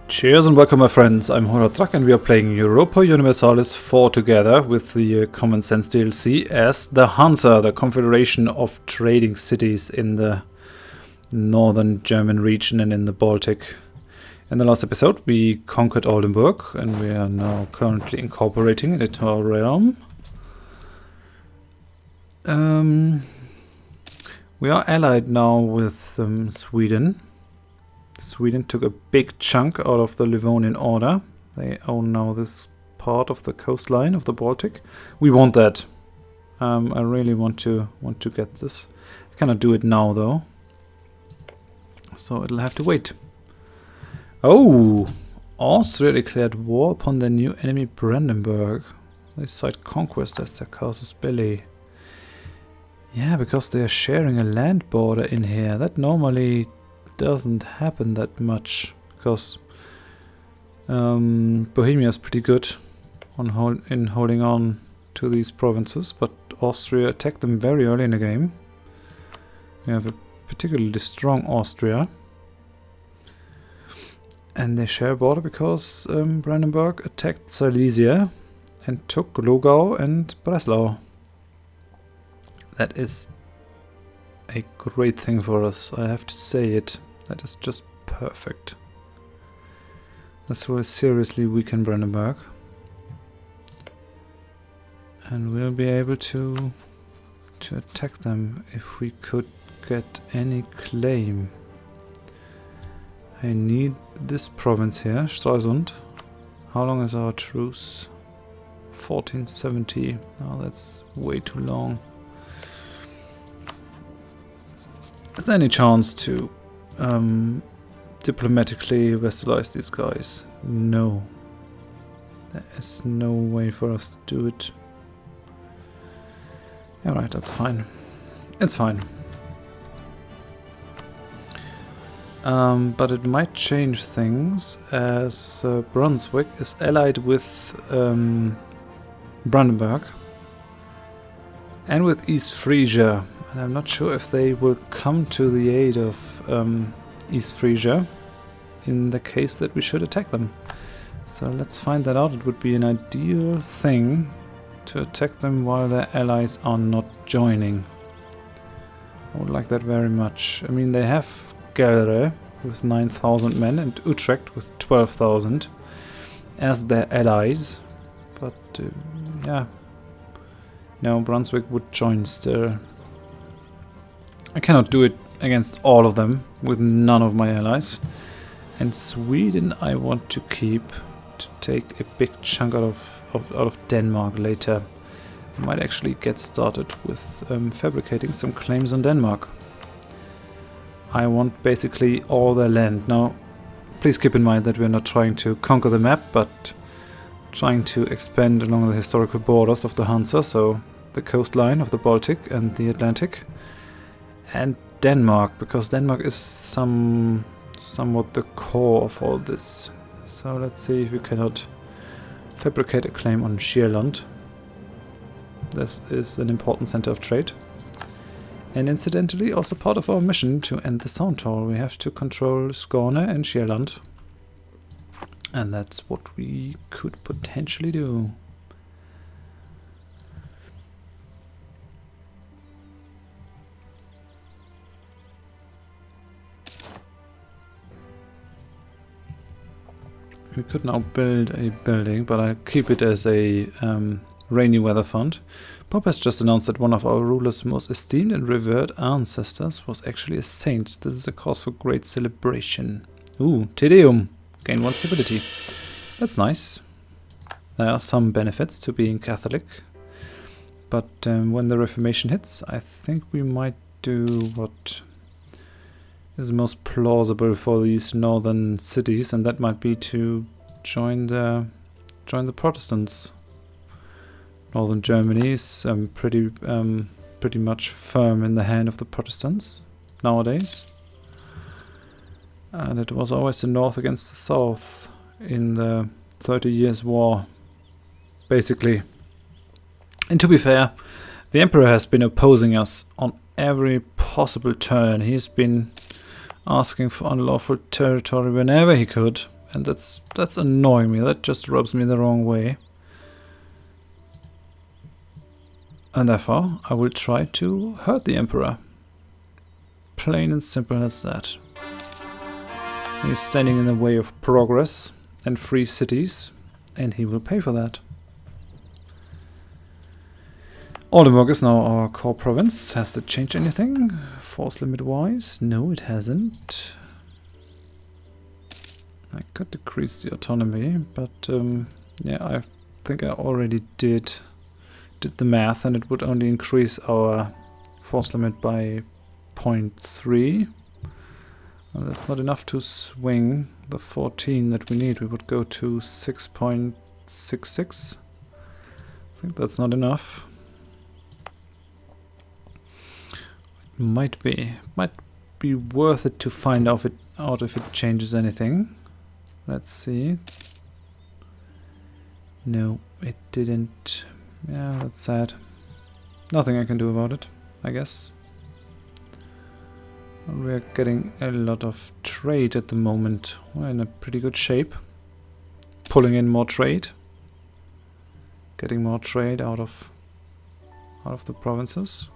Cheers and welcome, my friends. I'm Horatrak and we are playing Europa Universalis 4 together with the Common Sense DLC as the Hansa, the confederation of trading cities in the northern German region and in the Baltic. In the last episode we conquered Oldenburg and we are now currently incorporating it into our realm. We are allied now with Sweden. Sweden took a big chunk out of the Livonian order. They own now this part of the coastline of the Baltic. We want that. I really want to get this. I cannot do it now though, so it'll have to wait. Oh, Austria declared war upon their new enemy Brandenburg. They cite conquest as their casus belli. Yeah, because they are sharing a land border in here. That normally doesn't happen that much, because Bohemia is pretty good in holding on to these provinces, but Austria attacked them very early in the game. We have a particularly strong Austria, and they share a border because Brandenburg attacked Silesia and took Logau and Breslau. That is a great thing for us, I have to say it. That is just perfect. This will seriously weaken Brandenburg. And we'll be able to attack them if we could get any claim. I need this province here, Stralsund. How long is our truce? 1470. Oh, that's way too long. Is there any chance to diplomatically vassalize these guys? No. There is no way for us to do it. Alright, that's fine. It's fine. But it might change things as Brunswick is allied with Brandenburg and with East Frisia. And I'm not sure if they will come to the aid of East Frisia in the case that we should attack them. So let's find that out. It would be an ideal thing to attack them while their allies are not joining. I would like that very much. I mean, they have Gelre with 9,000 men and Utrecht with 12,000 as their allies. But yeah, no, Brunswick would join still. I cannot do it against all of them with none of my allies. And Sweden I want to keep to take a big chunk out of Denmark later. I might actually get started with fabricating some claims on Denmark. I want basically all their land. Now, please keep in mind that we're not trying to conquer the map, but trying to expand along the historical borders of the Hansa, so the coastline of the Baltic and the Atlantic. And Denmark, because Denmark is somewhat the core of all this. So let's see if we cannot fabricate a claim on Sheerland. This is an important center of trade. And incidentally also part of our mission to end the Sound Toll. We have to control Skåne and Sheerland. And that's what we could potentially do. We could now build a building, but I'll keep it as a rainy weather fund. Pope has just announced that one of our ruler's most esteemed and revered ancestors was actually a saint. This is a cause for great celebration. Ooh, Te Deum. Gain 1 stability. That's nice. There are some benefits to being Catholic. But when the Reformation hits, I think we might do what is most plausible for these northern cities, and that might be to join the Protestants. Northern Germany is pretty much firm in the hand of the Protestants nowadays, and it was always the North against the South in the 30 Years' War, basically. And to be fair, the Emperor has been opposing us on every possible turn. He's been asking for unlawful territory whenever he could, And that's annoying me. That just rubs me the wrong way. And therefore, I will try to hurt the Emperor. Plain and simple as that. He's standing in the way of progress and free cities, and he will pay for that. Oldenburg is now our core province. Has it changed anything? Force limit wise? No, it hasn't. I could decrease the autonomy, but yeah, I think I already did the math, and it would only increase our force limit by 0.3. Well, that's not enough to swing the 14 that we need. We would go to 6.66. I think that's not enough. It might be worth it to find out if it changes anything. Let's see. No, it didn't. Yeah, that's sad. Nothing I can do about it, I guess. We're getting a lot of trade at the moment. We're in a pretty good shape. Pulling in more trade. Getting more trade out of the provinces.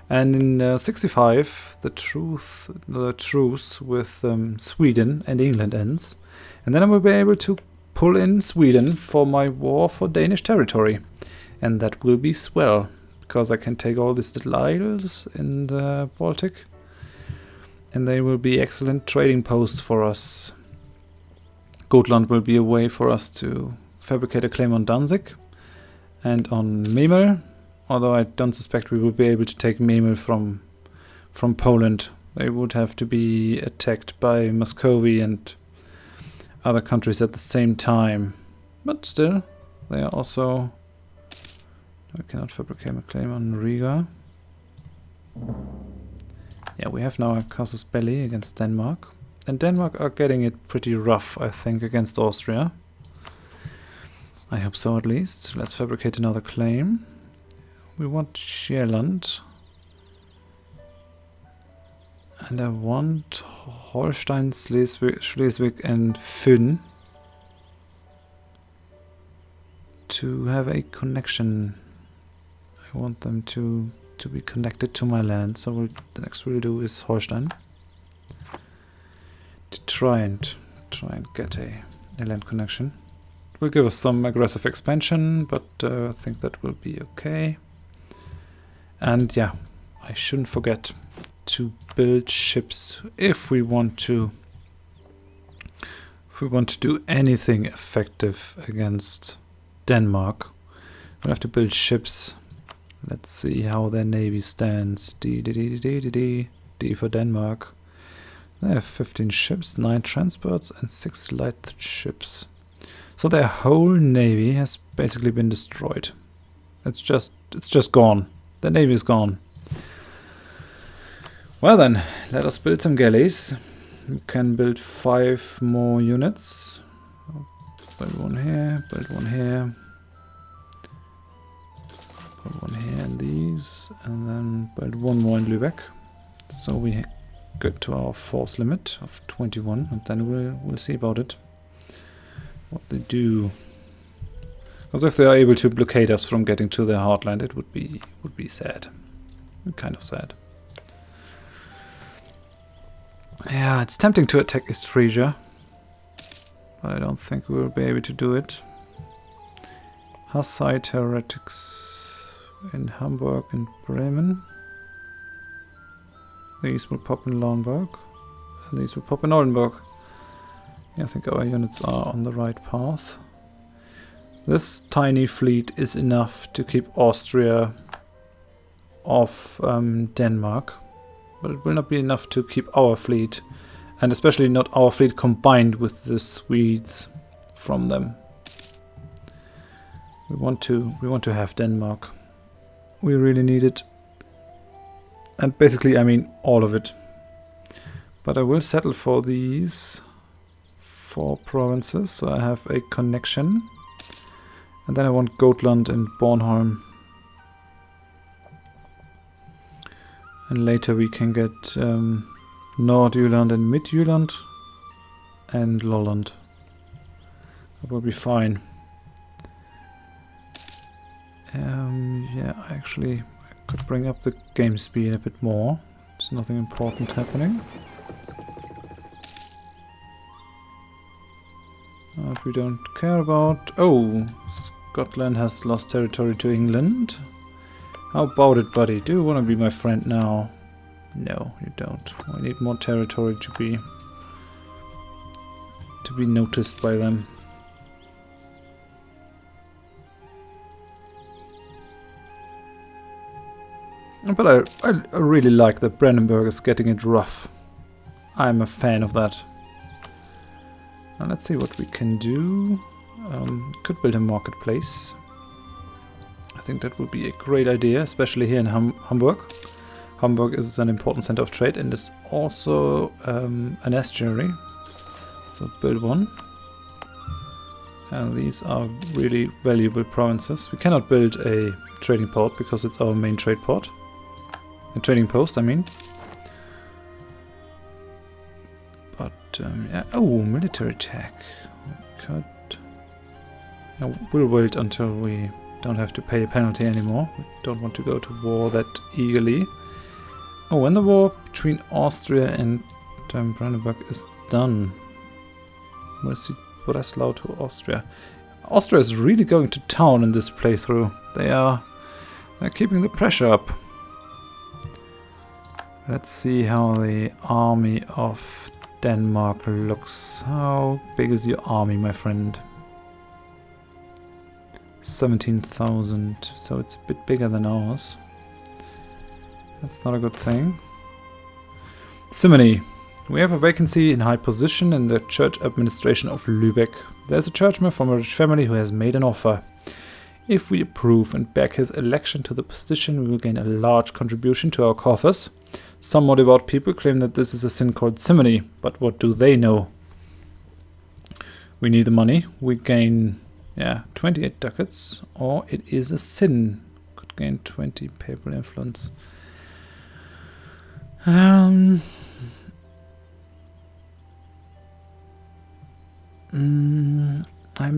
And in 65, the truce with Sweden and England ends. And then I will be able to pull in Sweden for my war for Danish territory. And that will be swell, because I can take all these little isles in the Baltic. And they will be excellent trading posts for us. Gotland will be a way for us to fabricate a claim on Danzig and on Memel. Although I don't suspect we will be able to take Memel from Poland. They would have to be attacked by Muscovy and other countries at the same time. But still, they are also... I cannot fabricate a claim on Riga. Yeah, we have now a casus belli against Denmark. And Denmark are getting it pretty rough, I think, against Austria. I hope so, at least. Let's fabricate another claim. We want Schierland. And I want Holstein, Schleswig and Fyn to have a connection. I want them to be connected to my land. So the next we'll do is Holstein. To try and get a land connection. It will give us some aggressive expansion, but I think that will be okay. And yeah, I shouldn't forget to build ships if we want to do anything effective against Denmark. We'll have to build ships. Let's see how their navy stands. D for Denmark. They have 15 ships, 9 transports and 6 light ships. So their whole navy has basically been destroyed. It's just gone. The navy is gone. Well then, let us build some galleys. We can build 5 more units. Build one here, build one here. Put one here and these, and then build one more in Lübeck. So we get to our force limit of 21, and then we'll see about it. What they do. Because if they are able to blockade us from getting to their heartland, it would be sad. Kind of sad. Yeah, it's tempting to attack East Frisia, but I don't think we will be able to do it. Hussite heretics in Hamburg and Bremen. These will pop in Lauenburg, and these will pop in Oldenburg. Yeah, I think our units are on the right path. This tiny fleet is enough to keep Austria off Denmark, but it will not be enough to keep our fleet, and especially not our fleet combined with the Swedes from them. We want to have Denmark. We really need it. And basically, I mean all of it. But I will settle for these 4 provinces, so I have a connection. And then I want Gotland and Bornholm. And later we can get Nordjylland and Midtjylland. and Lolland. That will be fine. Yeah, actually, I could bring up the game speed a bit more. There's nothing important happening. That we don't care about. Oh, Scotland has lost territory to England. How about it, buddy? Do you want to be my friend now? No, you don't. I need more territory to be noticed by them. But I really like that Brandenburg is getting it rough. I'm a fan of that. Now let's see what we can do. Could build a marketplace. I think that would be a great idea, especially here in Hamburg. Hamburg is an important center of trade and is also an estuary. So build one. And these are really valuable provinces. We cannot build a trading port because it's our main trade port. A trading post, I mean. But, yeah. Oh, military tech. We could... we'll wait until we don't have to pay a penalty anymore. We don't want to go to war that eagerly. Oh, when the war between Austria and Brandenburg is done, we'll see Breslau to Austria. Austria is really going to town in this playthrough. They're keeping the pressure up. Let's see how the army of Denmark looks. How big is your army, my friend? 17,000, so it's a bit bigger than ours. That's not a good thing. Simony. We have a vacancy in high position in the church administration of Lübeck. There's a churchman from a rich family who has made an offer. If we approve and back his election to the position, we will gain a large contribution to our coffers. Some more devout people claim that this is a sin called simony, but what do they know? We need the money. We gain, 28 ducats, or it is a sin. Could gain 20 papal influence. I'm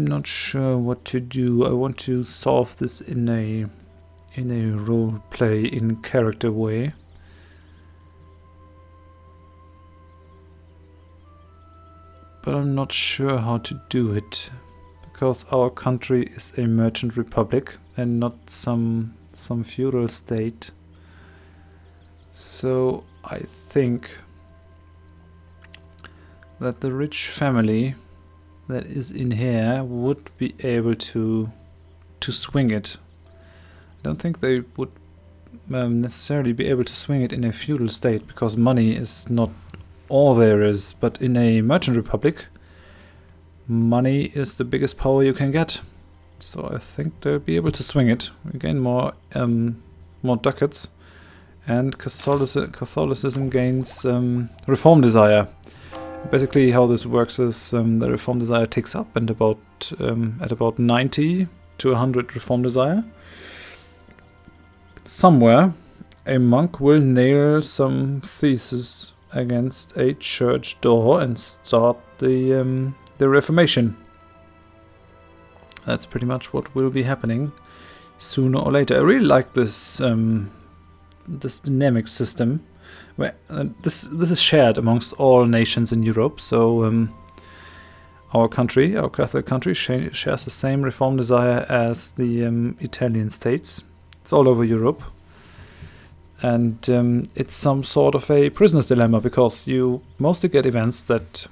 not sure what to do. I want to solve this in a role play, in character way. But I'm not sure how to do it, because our country is a merchant republic and not some feudal state. So I think that the rich family that is in here would be able to swing it. I don't think they would necessarily be able to swing it in a feudal state, because money is not all there is, but in a merchant republic, money is the biggest power you can get. So I think they'll be able to swing it. We gain more ducats, and Catholicism gains reform desire. Basically, how this works is the reform desire ticks up, and at about 90 to 100 reform desire, somewhere a monk will nail some thesis against a church door and start the Reformation. That's pretty much what will be happening sooner or later. I really like this this dynamic system, where this is shared amongst all nations in Europe. So our country, our Catholic country, shares the same reform desire as the Italian states. It's all over Europe. And it's some sort of a prisoner's dilemma, because you mostly get events that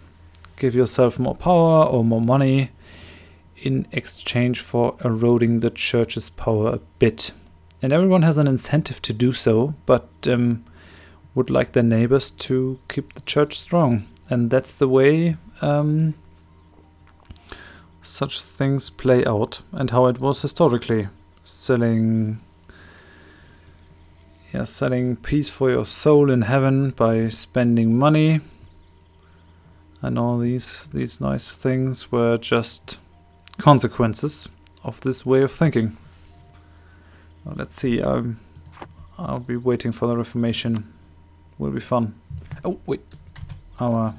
give yourself more power or more money in exchange for eroding the church's power a bit. And everyone has an incentive to do so, but would like their neighbors to keep the church strong. And that's the way such things play out, and how it was historically. Selling peace for your soul in heaven by spending money, and all these nice things were just consequences of this way of thinking. Well, let's see. I'll be waiting for the Reformation. Will be fun. Oh wait, our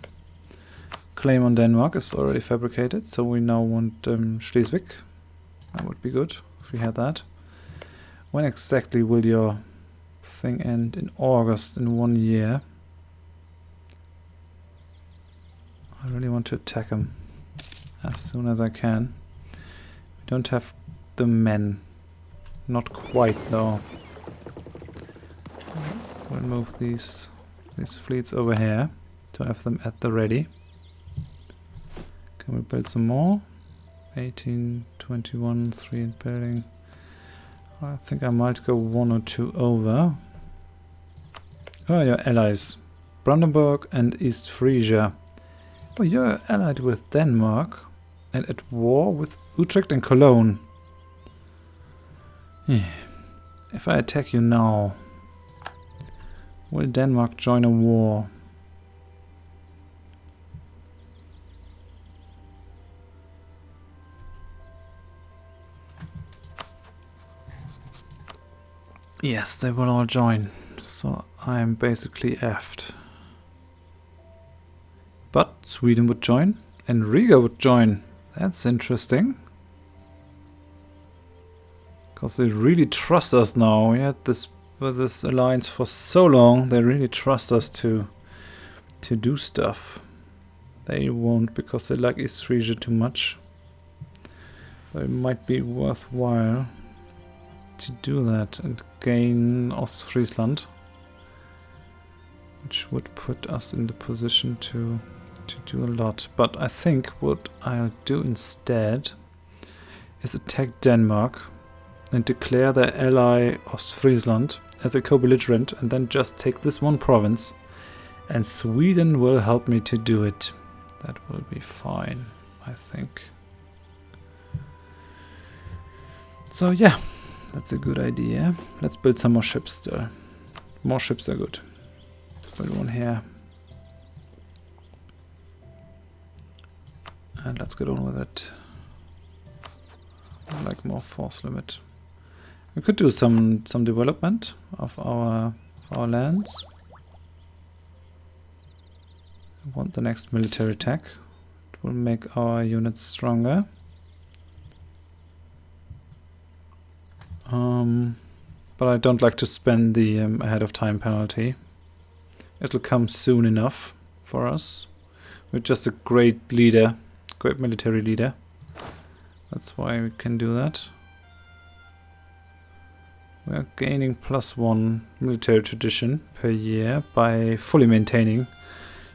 claim on Denmark is already fabricated, so we now want Schleswig. That would be good if we had that. When exactly will your thing end? In August, in 1 year. I really want to attack him as soon as I can. We don't have the men. Not quite though. We'll move these fleets over here to have them at the ready. Can we build some more? 18, 21, 3 in building. I think I might go 1 or 2 over. Oh, your allies. Brandenburg and East Frisia. Oh, you're allied with Denmark and at war with Utrecht and Cologne. If I attack you now, will Denmark join a war? Yes, they will all join. So I'm basically effed. But Sweden would join and Riga would join. That's interesting. Because they really trust us now. We had this alliance for so long. They really trust us to do stuff. They won't because they like East Frisia too much. But it might be worthwhile to do that and gain Ostfriesland, which would put us in the position to do a lot. But I think what I'll do instead is attack Denmark and declare their ally Ostfriesland as a co-belligerent and then just take this one province, and Sweden will help me to do it. That will be fine, I think. So yeah, that's a good idea. Let's build some more ships still. More ships are good. Build one here. And let's get on with it. I like more force limit. We could do some development of our lands. I want the next military tech. It will make our units stronger. But I don't like to spend the ahead of time penalty. It'll come soon enough for us. We're just a great leader, great military leader. That's why we can do that. We're gaining +1 military tradition per year by fully maintaining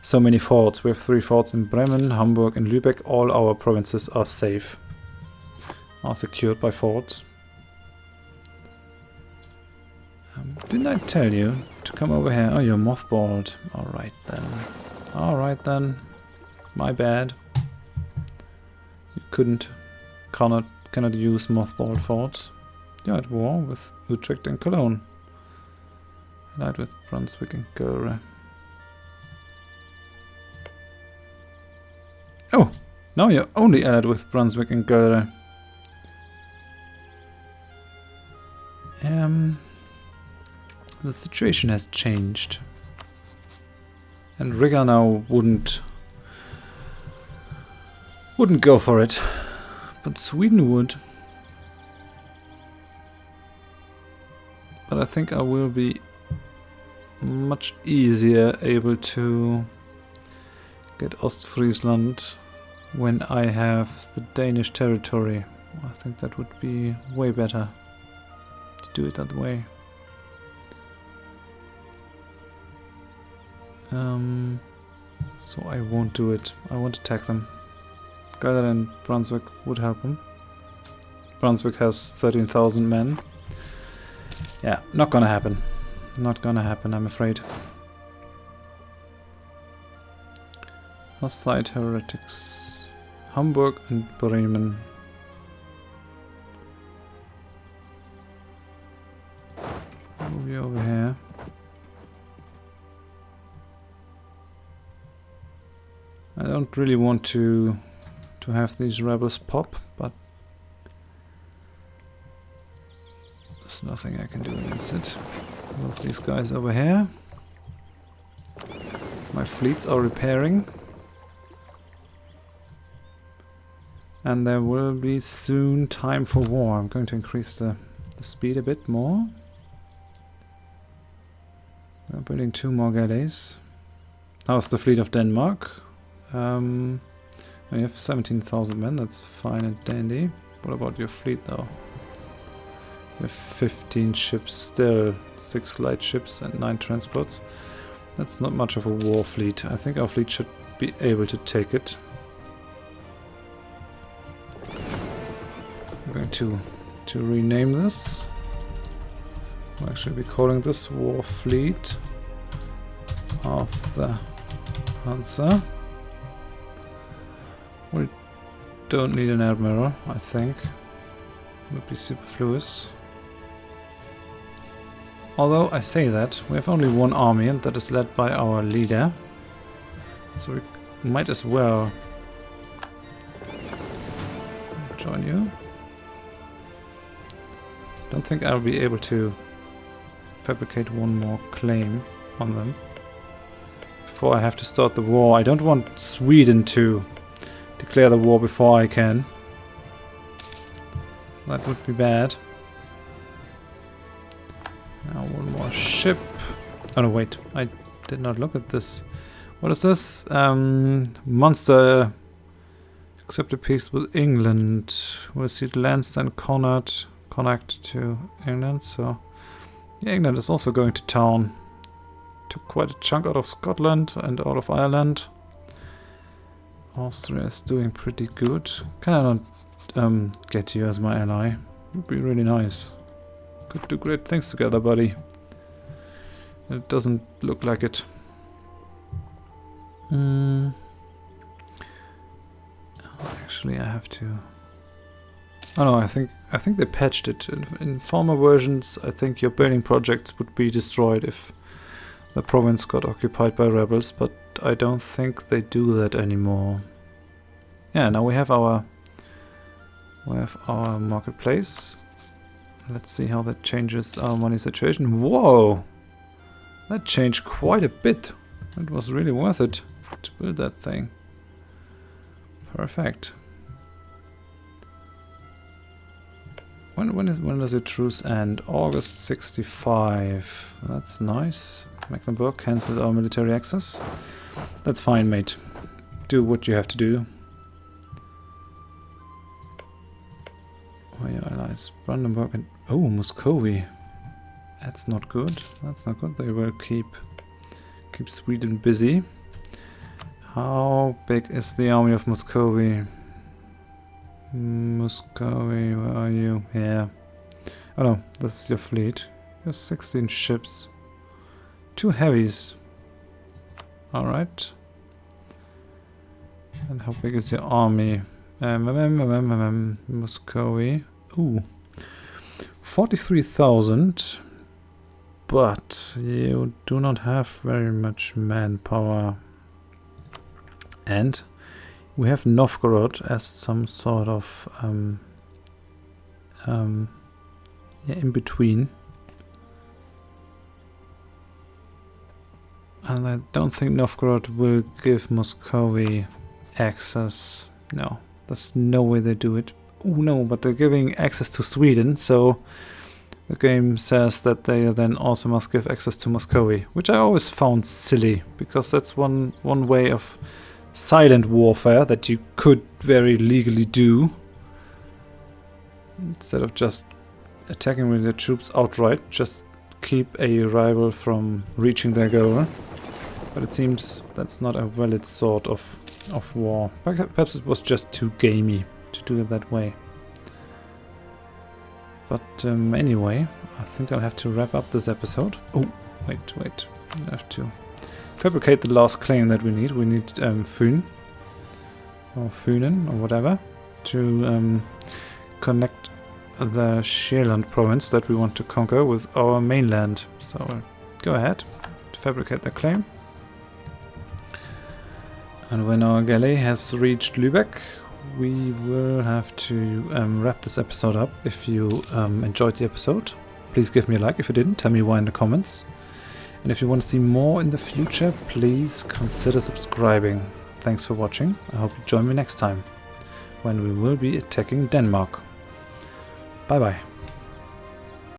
so many forts. We have 3 forts in Bremen, Hamburg and Lübeck. All our provinces are safe, are secured by forts. Didn't I tell you to come over here? Oh, you're mothballed. Alright then. Alright then. My bad. You cannot use mothballed forts. You're at war with Utrecht and Cologne. Allied with Brunswick and Gera. Oh! Now you're only allied with Brunswick and Gera. The situation has changed. And Riga now wouldn't go for it. But Sweden would. But I think I will be much easier able to get Ostfriesland when I have the Danish territory. I think that would be way better to do it that way. So I won't do it. I won't attack them. Gotha and Brunswick would help them. Brunswick has 13,000 men. Yeah, not gonna happen. Not gonna happen, I'm afraid. Hostile heretics. Hamburg and Bremen. Move you over here. I don't really want to have these rebels pop, but there's nothing I can do against it. Move these guys over here. My fleets are repairing. And there will be soon time for war. I'm going to increase the speed a bit more. We're building 2 more galleys. How's the fleet of Denmark? We have 17,000 men, that's fine and dandy. What about your fleet though? We have 15 ships still, 6 light ships and 9 transports. That's not much of a war fleet. I think our fleet should be able to take it. I'm going to rename this. We'll actually be calling this War Fleet of the Hansa. We don't need an admiral, I think. Would be superfluous. Although I say that, we have only 1 army and that is led by our leader. So we might as well join you. Don't think I'll be able to fabricate 1 more claim on them before I have to start the war. I don't want Sweden to declare the war before I can. That would be bad. Now 1 more ship. Oh no, wait, I did not look at this. What is this? Monster accept a peace with England. We'll see Lansdowne Connacht to England, so yeah, England is also going to town. Took quite a chunk out of Scotland and out of Ireland. Austria is doing pretty good. Can I not get you as my ally? Would be really nice. Could do great things together, buddy. It doesn't look like it. Actually, I have to. Oh no, I think they patched it. In former versions, I think your building projects would be destroyed if the province got occupied by rebels, but I don't think they do that anymore. Yeah, now we have our marketplace. Let's see how that changes our money situation. Whoa! That changed quite a bit. It was really worth it to build that thing. Perfect. When does the truce end? August 65. That's nice. Mecklenburg cancelled our military access. That's fine, mate. Do what you have to do. Where are your allies? Brandenburg and... Oh, Muscovy. That's not good. That's not good. They will keep Sweden busy. How big is the army of Muscovy? Muscovy, where are you? Here. Oh no, this is your fleet. You have 16 ships. 2 heavies. Alright. And how big is your army? Muscovy. Ooh. 43,000. But you do not have very much manpower. And we have Novgorod as some sort of in between. And I don't think Novgorod will give Muscovy access. No, there's no way they do it. Oh no, but they're giving access to Sweden, so the game says that they then also must give access to Muscovy, which I always found silly, because that's one way of silent warfare that you could very legally do, instead of just attacking with your troops outright. Just keep a rival from reaching their goal. But it seems that's not a valid sort of war. Perhaps it was just too gamey to do it that way. But anyway, I think I'll have to wrap up this episode. Oh, wait. I have to fabricate the last claim that we need. We need Fyn or Fynen or whatever to connect the Sheerland province that we want to conquer with our mainland. So we'll go ahead to fabricate the claim. And when our galley has reached Lübeck, we will have to wrap this episode up. If you enjoyed the episode, please give me a like. If you didn't, tell me why in the comments. And if you want to see more in the future, please consider subscribing. Thanks for watching. I hope you join me next time. when we will be attacking Denmark. Bye bye.